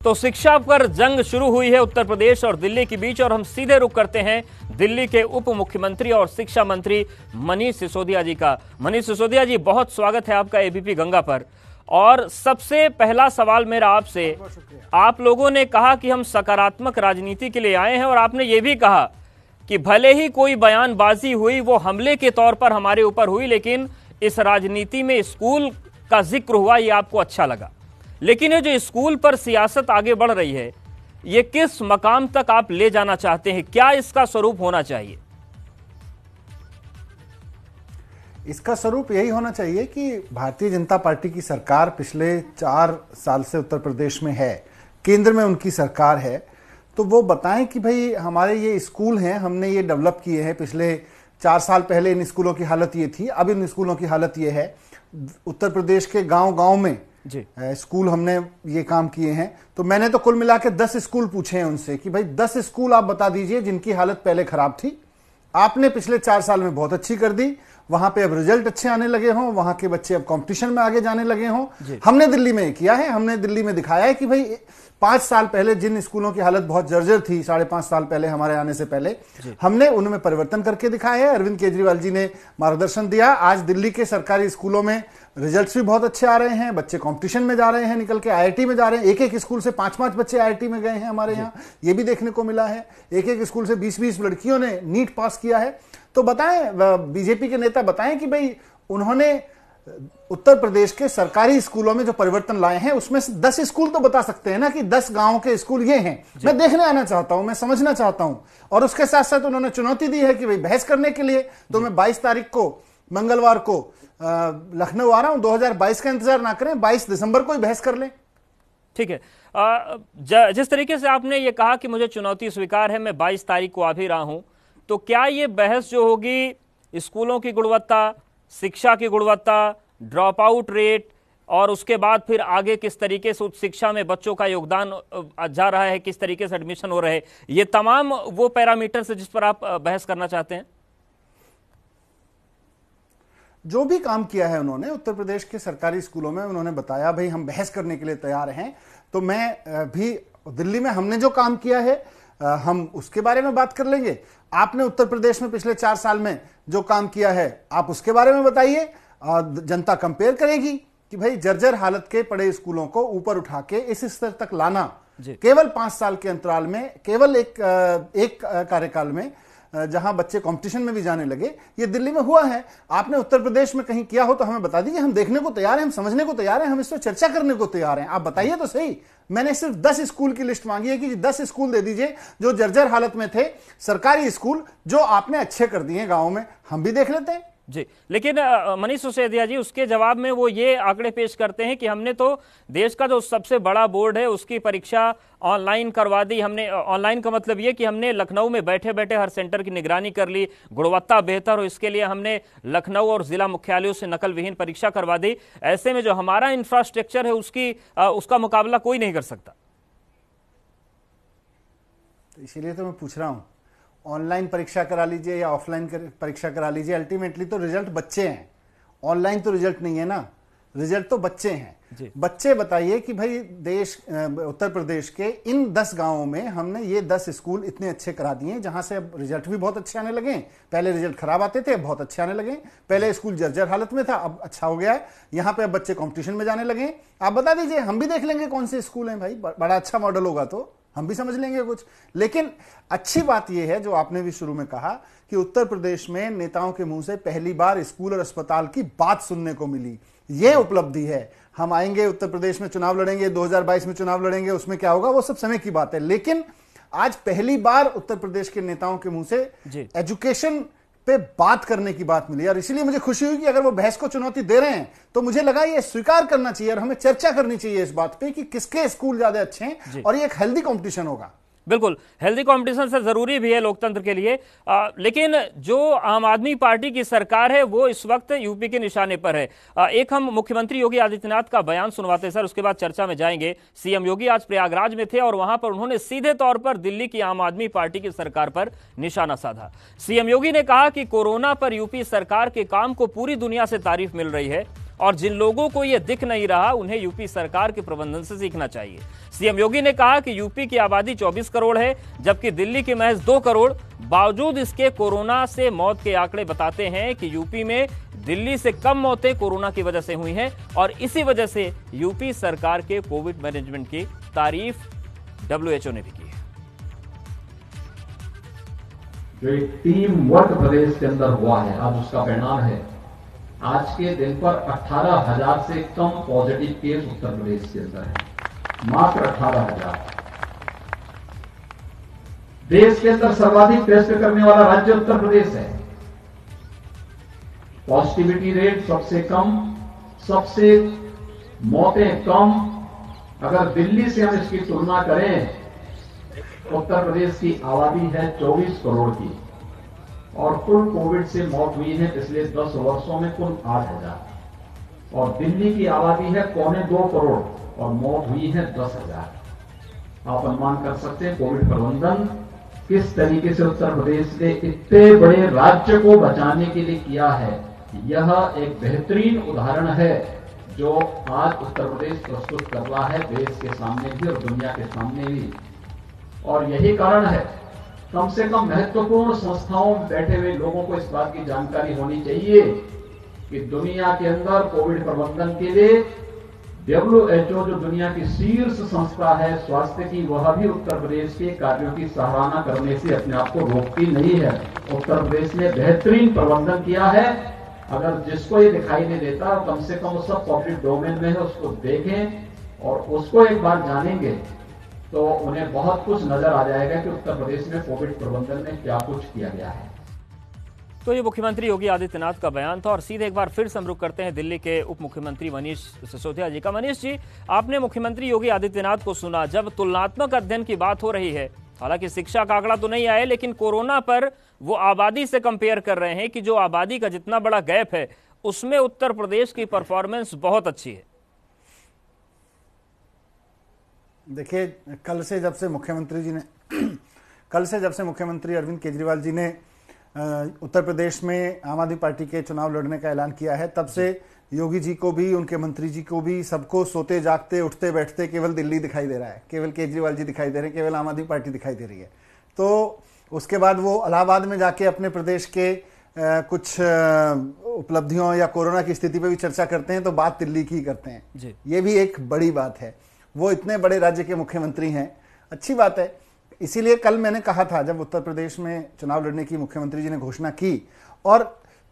तो शिक्षा पर जंग शुरू हुई है उत्तर प्रदेश और दिल्ली के बीच, और हम सीधे रुख करते हैं दिल्ली के उप मुख्यमंत्री और शिक्षा मंत्री मनीष सिसोदिया जी का। मनीष सिसोदिया जी, बहुत स्वागत है आपका एबीपी गंगा पर। और सबसे पहला सवाल मेरा आपसे, आप लोगों ने कहा कि हम सकारात्मक राजनीति के लिए आए हैं, और आपने ये भी कहा कि भले ही कोई बयानबाजी हुई वो हमले के तौर पर हमारे ऊपर हुई, लेकिन इस राजनीति में स्कूल का जिक्र हुआ, ये आपको अच्छा लगा। लेकिन ये जो स्कूल पर सियासत आगे बढ़ रही है, ये किस मकाम तक आप ले जाना चाहते हैं? क्या इसका स्वरूप होना चाहिए? इसका स्वरूप यही होना चाहिए कि भारतीय जनता पार्टी की सरकार पिछले 4 साल से उत्तर प्रदेश में है, केंद्र में उनकी सरकार है, तो वो बताएं कि भाई हमारे ये स्कूल हैं, हमने ये डेवलप किए हैं। पिछले 4 साल पहले इन स्कूलों की हालत ये थी, अब इन स्कूलों की हालत ये है। उत्तर प्रदेश के गांव-गांव में स्कूल हमने ये काम किए हैं। तो मैंने तो कुल मिला के 10 स्कूल पूछे हैं उनसे कि भाई 10 स्कूल आप बता दीजिए जिनकी हालत पहले खराब थी, आपने पिछले 4 साल में बहुत अच्छी कर दी, वहां पे अब रिजल्ट अच्छे आने लगे हों, वहां के बच्चे अब कंपटीशन में आगे जाने लगे हों। हमने दिल्ली में किया है, हमने दिल्ली में दिखाया है कि भाई 5 साल पहले जिन स्कूलों की हालत बहुत जर्जर थी, 5.5 साल पहले हमारे आने से पहले, हमने उनमें परिवर्तन करके दिखाया है। अरविंद केजरीवाल जी ने मार्गदर्शन दिया। आज दिल्ली के सरकारी स्कूलों में रिजल्ट्स भी बहुत अच्छे आ रहे हैं, बच्चे कंपटीशन में जा रहे हैं, निकल के आईआईटी में जा रहे हैं। एक स्कूल से 5-5 बच्चे आईआईटी में गए हैं हमारे यहाँ, ये भी देखने को मिला है। एक स्कूल से 20-20 लड़कियों ने नीट पास किया है। तो बताएं, बीजेपी के नेता बताएं कि भाई उन्होंने उत्तर प्रदेश के सरकारी स्कूलों में जो परिवर्तन लाए हैं, उसमें से 10 स्कूल तो बता सकते हैं ना कि 10 गांव के स्कूल ये हैं। मैं देखने आना चाहता हूं, मैं समझना चाहता हूं। और उसके साथ साथ उन्होंने चुनौती दी है कि भाई बहस करने के लिए, तो मैं 22 तारीख को मंगलवार को लखनऊ आ रहा हूं। 2022 का इंतजार ना करें, 22 दिसंबर को ही बहस कर लें। ठीक है। जिस तरीके से आपने ये कहा कि मुझे चुनौती स्वीकार है, मैं 22 तारीख को आ भी रहा हूं, तो क्या ये बहस जो होगी स्कूलों की गुणवत्ता, शिक्षा की गुणवत्ता, ड्रॉप आउट रेट, और उसके बाद फिर आगे किस तरीके से उच्च शिक्षा में बच्चों का योगदान जा रहा है, किस तरीके से एडमिशन हो रहे हैं, ये तमाम वो पैरामीटर्स है जिस पर आप बहस करना चाहते हैं? जो भी काम किया है उन्होंने उत्तर प्रदेश के सरकारी स्कूलों में, उन्होंने बताया भाई हम बहस करने के लिए तैयार हैं। तो मैं भी दिल्ली में हमने जो काम किया है हम उसके बारे में बात कर लेंगे। आपने उत्तर प्रदेश में पिछले 4 साल में जो काम किया है आप उसके बारे में बताइए। जनता कंपेयर करेगी कि भाई जर्जर हालत के पड़े स्कूलों को ऊपर उठा के इस स्तर तक लाना केवल 5 साल के अंतराल में, केवल एक कार्यकाल में, जहां बच्चे कंपटीशन में भी जाने लगे, ये दिल्ली में हुआ है। आपने उत्तर प्रदेश में कहीं किया हो तो हमें बता दीजिए, हम देखने को तैयार हैं, हम समझने को तैयार हैं, हम इस पर चर्चा करने को तैयार हैं। आप बताइए तो सही। मैंने सिर्फ 10 स्कूल की लिस्ट मांगी है कि 10 स्कूल दे दीजिए जो जर्जर हालत में थे, सरकारी स्कूल जो आपने अच्छे कर दिए गांवों में, हम भी देख लेते हैं जी। लेकिन मनीष सिसोदिया जी, उसके जवाब में वो ये आंकड़े पेश करते हैं कि हमने तो देश का जो सबसे बड़ा बोर्ड है उसकी परीक्षा ऑनलाइन करवा दी। हमने ऑनलाइन का मतलब ये कि हमने लखनऊ में बैठे बैठे हर सेंटर की निगरानी कर ली, गुणवत्ता बेहतर हो इसके लिए हमने लखनऊ और जिला मुख्यालयों से नकल विहीन परीक्षा करवा दी। ऐसे में जो हमारा इंफ्रास्ट्रक्चर है उसका मुकाबला कोई नहीं कर सकता। तो इसीलिए तो मैं पूछ रहा हूं, ऑनलाइन परीक्षा करा लीजिए या ऑफलाइन परीक्षा करा लीजिए, अल्टीमेटली तो रिजल्ट बच्चे हैं। ऑनलाइन तो रिजल्ट नहीं है ना, रिजल्ट तो बच्चे हैं। बच्चे बताइए कि भाई उत्तर प्रदेश के इन 10 गांवों में हमने ये 10 स्कूल इतने अच्छे करा दिए जहां से अब रिजल्ट भी बहुत अच्छे आने लगे। पहले रिजल्ट खराब आते थे, अब बहुत अच्छे आने लगे। पहले स्कूल जर्जर हालत में था, अब अच्छा हो गया है। यहां पे अब बच्चे कॉम्पिटिशन में जाने लगे। आप बता दीजिए, हम भी देख लेंगे कौन से स्कूल हैं भाई। बड़ा अच्छा मॉडल होगा तो हम भी समझ लेंगे कुछ। लेकिन अच्छी बात यह है, जो आपने भी शुरू में कहा, कि उत्तर प्रदेश में नेताओं के मुंह से पहली बार स्कूल और अस्पताल की बात सुनने को मिली। यह उपलब्धि है। हम आएंगे उत्तर प्रदेश में चुनाव लड़ेंगे, 2022 में चुनाव लड़ेंगे, उसमें क्या होगा वो सब समय की बात है। लेकिन आज पहली बार उत्तर प्रदेश के नेताओं के मुंह से एजुकेशन पे बात करने की बात मिली, और इसीलिए मुझे खुशी हुई कि अगर वो बहस को चुनौती दे रहे हैं तो मुझे लगा ये स्वीकार करना चाहिए और हमें चर्चा करनी चाहिए इस बात पे कि किसके स्कूल ज्यादा अच्छे हैं, और ये एक हेल्दी कंपटीशन होगा। बिल्कुल, हेल्दी कंपटीशन से जरूरी भी है लोकतंत्र के लिए। लेकिन जो आम आदमी पार्टी की सरकार है वो इस वक्त यूपी के निशाने पर है। एक हम मुख्यमंत्री योगी आदित्यनाथ का बयान सुनवाते हैं सर, उसके बाद चर्चा में जाएंगे। सीएम योगी आज प्रयागराज में थे और वहां पर उन्होंने सीधे तौर पर दिल्ली की आम आदमी पार्टी की सरकार पर निशाना साधा। सीएम योगी ने कहा कि कोरोना पर यूपी सरकार के काम को पूरी दुनिया से तारीफ मिल रही है और जिन लोगों को यह दिख नहीं रहा उन्हें यूपी सरकार के प्रबंधन से सीखना चाहिए। सीएम योगी ने कहा कि यूपी की आबादी 24 करोड़ है, जबकि दिल्ली की महज 2 करोड़। बावजूद इसके कोरोना से मौत के आंकड़े बताते हैं कि यूपी में दिल्ली से कम मौतें कोरोना की वजह से हुई हैं और इसी वजह से यूपी सरकार के कोविड मैनेजमेंट की तारीफ WHO ने भी की है। जो एक टीम वर्क प्रदेश के अंदर हुआ है, आज उसका परिणाम है। आज के दिन पर 18,000 से कम पॉजिटिव केस उत्तर प्रदेश के अंदर है, मात्र 18,000। देश के अंदर सर्वाधिक टेस्ट करने वाला राज्य उत्तर प्रदेश है। पॉजिटिविटी रेट सबसे कम, सबसे मौतें कम। अगर दिल्ली से हम इसकी तुलना करें, उत्तर प्रदेश की आबादी है 24 करोड़ की और कुल कोविड से मौत हुई है पिछले 10 वर्षों में कुल 8,000 और दिल्ली की आबादी है 2.25 करोड़ और मौत हुई है 10,000। आप अनुमान कर सकते हैं कोविड प्रबंधन किस तरीके से उत्तर प्रदेश ने इतने बड़े राज्य को बचाने के लिए किया है। यह एक बेहतरीन उदाहरण है जो आज उत्तर प्रदेश प्रस्तुत कर रहा है देश के सामने भी और दुनिया के सामने भी। और यही कारण है, कम से कम महत्वपूर्ण संस्थाओं में बैठे हुए लोगों को इस बात की जानकारी होनी चाहिए कि दुनिया के अंदर कोविड प्रबंधन के लिए WHO जो दुनिया की शीर्ष संस्था है स्वास्थ्य की, वह भी उत्तर प्रदेश के कार्यों की सराहना करने से अपने आप को रोकती नहीं है। उत्तर प्रदेश ने बेहतरीन प्रबंधन किया है। अगर जिसको ये दिखाई नहीं देता, कम से कम उस सब पब्लिक डोमेन में है, उसको देखें और उसको एक बार जानेंगे तो उन्हें बहुत कुछ नजर आ जाएगा कि उत्तर प्रदेश में कोविड प्रबंधन में क्या कुछ किया गया है। तो ये मुख्यमंत्री योगी आदित्यनाथ का बयान था और सीधे एक बार फिर से हम रुख करते हैं दिल्ली के उप मुख्यमंत्री मनीष सिसोदिया जी का। मनीष जी, आपने मुख्यमंत्री योगी आदित्यनाथ को सुना जब तुलनात्मक अध्ययन की बात हो रही है, हालांकि शिक्षा का आंकड़ा तो नहीं आया, लेकिन कोरोना पर वो आबादी से कंपेयर कर रहे हैं कि जो आबादी का जितना बड़ा गैप है उसमें उत्तर प्रदेश की परफॉर्मेंस बहुत अच्छी है। देखिए, कल से जब से मुख्यमंत्री अरविंद केजरीवाल जी ने उत्तर प्रदेश में आम आदमी पार्टी के चुनाव लड़ने का ऐलान किया है, तब से योगी जी को भी, उनके मंत्री जी को भी, सबको सोते जागते उठते बैठते केवल दिल्ली दिखाई दे रहा है, केवल केजरीवाल जी दिखाई दे रहे हैं, केवल आम आदमी पार्टी दिखाई दे रही है। तो उसके बाद वो इलाहाबाद में जाके अपने प्रदेश के कुछ उपलब्धियों या कोरोना की स्थिति पे भी चर्चा करते हैं तो बात दिल्ली की करते हैं जी। ये भी एक बड़ी बात है, वो इतने बड़े राज्य के मुख्यमंत्री हैं, अच्छी बात है। इसीलिए कल मैंने कहा था, जब उत्तर प्रदेश में चुनाव लड़ने की मुख्यमंत्री जी ने घोषणा की और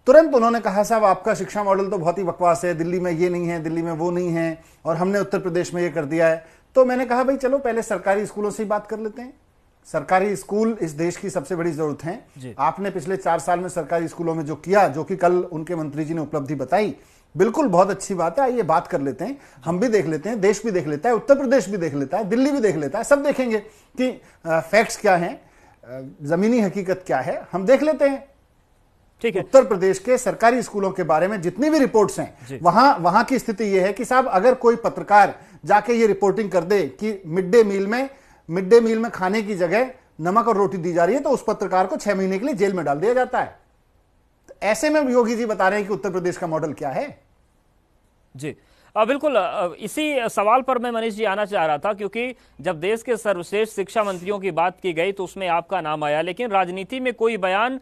तुरंत उन्होंने कहा, साहब आपका शिक्षा मॉडल तो बहुत ही बकवास है, दिल्ली में ये नहीं है, दिल्ली में वो नहीं है और हमने उत्तर प्रदेश में ये कर दिया है। तो मैंने कहा भाई चलो पहले सरकारी स्कूलों से ही बात कर लेते हैं। सरकारी स्कूल इस देश की सबसे बड़ी जरूरत है। आपने पिछले 4 साल में सरकारी स्कूलों में जो किया, जो कि कल उनके मंत्री जी ने उपलब्धि बताई, बिल्कुल बहुत अच्छी बात है। आइए बात कर लेते हैं, हम भी देख लेते हैं, देश भी देख लेता है, उत्तर प्रदेश भी देख लेता है, दिल्ली भी देख लेता है, सब देखेंगे कि फैक्ट्स क्या हैं, जमीनी हकीकत क्या है, हम देख लेते हैं। ठीक है, उत्तर प्रदेश के सरकारी स्कूलों के बारे में जितनी भी रिपोर्ट्स हैं, वहां की स्थिति यह है कि साहब अगर कोई पत्रकार जाके ये रिपोर्टिंग कर दे कि मिड डे मील में खाने की जगह नमक और रोटी दी जा रही है, तो उस पत्रकार को 6 महीने के लिए जेल में डाल दिया जाता है। ऐसे में योगी जी बता रहे हैं कि उत्तर प्रदेश का मॉडल क्या है। जी बिल्कुल, इसी सवाल पर मैं मनीष जी आना चाह रहा था, क्योंकि जब देश के सर्वश्रेष्ठ शिक्षा मंत्रियों की बात की गई तो उसमें आपका नाम आया, लेकिन राजनीति में कोई बयान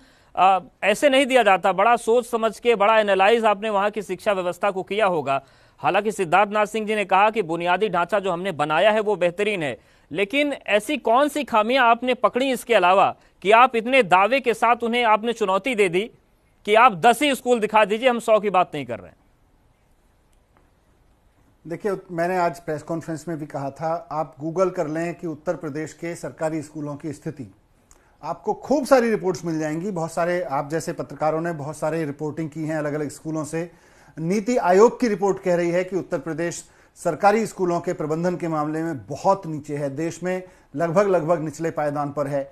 ऐसे नहीं दिया जाता। बड़ा सोच समझ के, बड़ा एनालाइज आपने वहां की शिक्षा व्यवस्था को किया होगा। हालांकि सिद्धार्थनाथ सिंह जी ने कहा कि बुनियादी ढांचा जो हमने बनाया है वो बेहतरीन है, लेकिन ऐसी कौन सी खामियां आपने पकड़ी इसके अलावा कि आप इतने दावे के साथ उन्हें आपने चुनौती दे दी कि आप 10 ही स्कूल दिखा दीजिए, हम 100 की बात नहीं कर रहे हैं। देखिए, मैंने आज प्रेस कॉन्फ्रेंस में भी कहा था, आप गूगल कर लें कि उत्तर प्रदेश के सरकारी स्कूलों की स्थिति, आपको खूब सारी रिपोर्ट्स मिल जाएंगी। बहुत सारे आप जैसे पत्रकारों ने बहुत सारे रिपोर्टिंग की है अलग अलग स्कूलों से। नीति आयोग की रिपोर्ट कह रही है कि उत्तर प्रदेश सरकारी स्कूलों के प्रबंधन के मामले में बहुत नीचे है, देश में लगभग निचले पायदान पर है।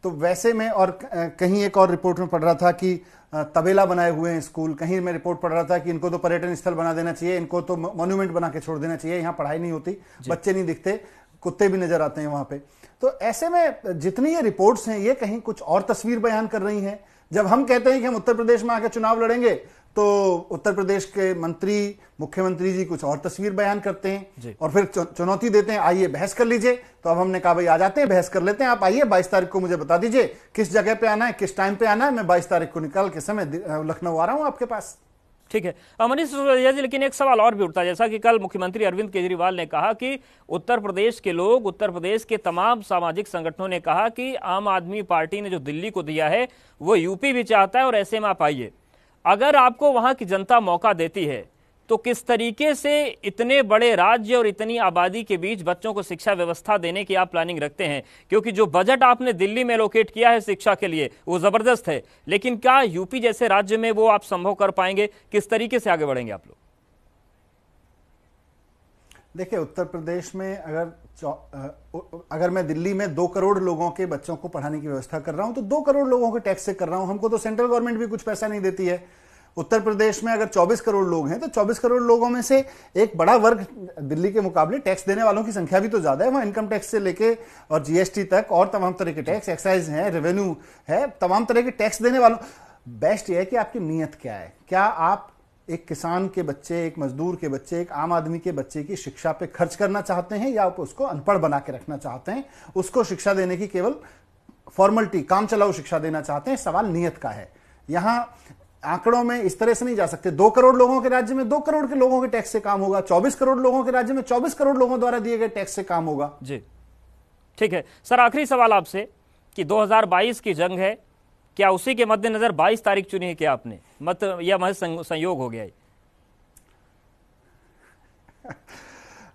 तो वैसे में, और कहीं एक और रिपोर्ट में पढ़ रहा था कि तबेला बनाए हुए हैं स्कूल, कहीं मैं रिपोर्ट पढ़ रहा था कि इनको तो पर्यटन स्थल बना देना चाहिए, इनको तो मॉन्यूमेंट बना के छोड़ देना चाहिए, यहाँ पढ़ाई नहीं होती, बच्चे नहीं दिखते, कुत्ते भी नजर आते हैं वहां पे। तो ऐसे में जितनी ये रिपोर्ट्स हैं, ये कहीं कुछ और तस्वीर बयान कर रही हैं। जब हम कहते हैं कि हम उत्तर प्रदेश में आके चुनाव लड़ेंगे, तो उत्तर प्रदेश के मंत्री, मुख्यमंत्री जी कुछ और तस्वीर बयान करते हैं और फिर चुनौती देते हैं, आइए बहस कर लीजिए। तो अब हमने कहा भाई आ जाते हैं, बहस कर लेते हैं। आप आइए 22 तारीख को मुझे बता दीजिए किस जगह पे आना है, किस टाइम पे आना है। मैं 22 तारीख को निकाल के समय लखनऊ आ रहा हूं आपके पास। ठीक है मनीष सिसोदिया जी, लेकिन एक सवाल और भी उठता है, जैसा कि कल मुख्यमंत्री अरविंद केजरीवाल ने कहा कि उत्तर प्रदेश के लोग, उत्तर प्रदेश के तमाम सामाजिक संगठनों ने कहा कि आम आदमी पार्टी ने जो दिल्ली को दिया है वो यूपी भी चाहता है और ऐसे में आप आइए। अगर आपको वहां की जनता मौका देती है तो किस तरीके से इतने बड़े राज्य और इतनी आबादी के बीच बच्चों को शिक्षा व्यवस्था देने की आप प्लानिंग रखते हैं? क्योंकि जो बजट आपने दिल्ली में एलोकेट किया है शिक्षा के लिए वो जबरदस्त है, लेकिन क्या यूपी जैसे राज्य में वो आप संभव कर पाएंगे? किस तरीके से आगे बढ़ेंगे आप लोग? देखिए, उत्तर प्रदेश में अगर मैं दिल्ली में 2 करोड़ लोगों के बच्चों को पढ़ाने की व्यवस्था कर रहा हूं तो 2 करोड़ लोगों के टैक्स से कर रहा हूं। हमको तो सेंट्रल गवर्नमेंट भी कुछ पैसा नहीं देती है। उत्तर प्रदेश में अगर 24 करोड़ लोग हैं तो 24 करोड़ लोगों में से एक बड़ा वर्ग दिल्ली के मुकाबले टैक्स देने वालों की संख्या भी तो ज्यादा है। वहां इनकम टैक्स से लेके और जीएसटी तक और तमाम तरह के टैक्स, एक्साइज है, रेवेन्यू है, तमाम तरह के टैक्स देने वालों। बेस्ट यह है कि आपकी नीयत क्या है। क्या आप एक किसान के बच्चे, एक मजदूर के बच्चे, एक आम आदमी के बच्चे की शिक्षा पे खर्च करना चाहते हैं या आप उसको अनपढ़ बना के रखना चाहते हैं, उसको शिक्षा देने की केवल फॉर्मेलिटी, काम चलाऊ शिक्षा देना चाहते हैं? सवाल नीयत का है। यहां आंकड़ों में इस तरह से नहीं जा सकते। 2 करोड़ लोगों के राज्य में 2 करोड़ के लोगों के टैक्स से काम होगा, 24 करोड़ लोगों के राज्य में 24 करोड़ लोगों द्वारा दिए गए टैक्स से काम होगा। जी ठीक है सर, आखिरी सवाल आपसे कि 2022 की जंग है, क्या उसी के मद्देनजर 22 तारीख चुनी है क्या आपने, मत या महज संयोग हो गया है?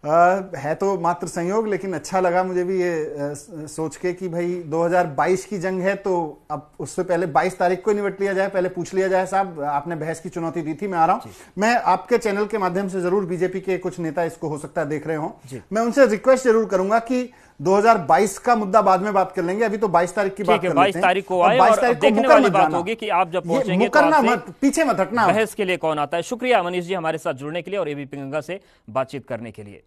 है तो मात्र संयोग, लेकिन अच्छा लगा मुझे भी ये सोच के कि भाई 2022 की जंग है तो अब उससे पहले 22 तारीख को निपट लिया जाए, पहले पूछ लिया जाए। साहब, आपने बहस की चुनौती दी थी, मैं आ रहा हूं। मैं आपके चैनल के माध्यम से जरूर, बीजेपी के कुछ नेता इसको हो सकता है देख रहे हो, मैं उनसे रिक्वेस्ट जरूर करूंगा कि 2022 का मुद्दा बाद में बात कर लेंगे, अभी तो 22 तारीख की बात कर लेते हैं। 22 तारीख को आए और देखने वाली बात होगी कि आप जब पहुंचेंगे तो मत, पीछे मत हटना। बहस के लिए कौन आता है? शुक्रिया मनीष जी हमारे साथ जुड़ने के लिए और एबीपी गंगा से बातचीत करने के लिए।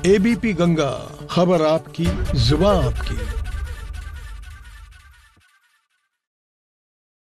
एबीपी गंगा, खबर आपकी, जुबान आपकी।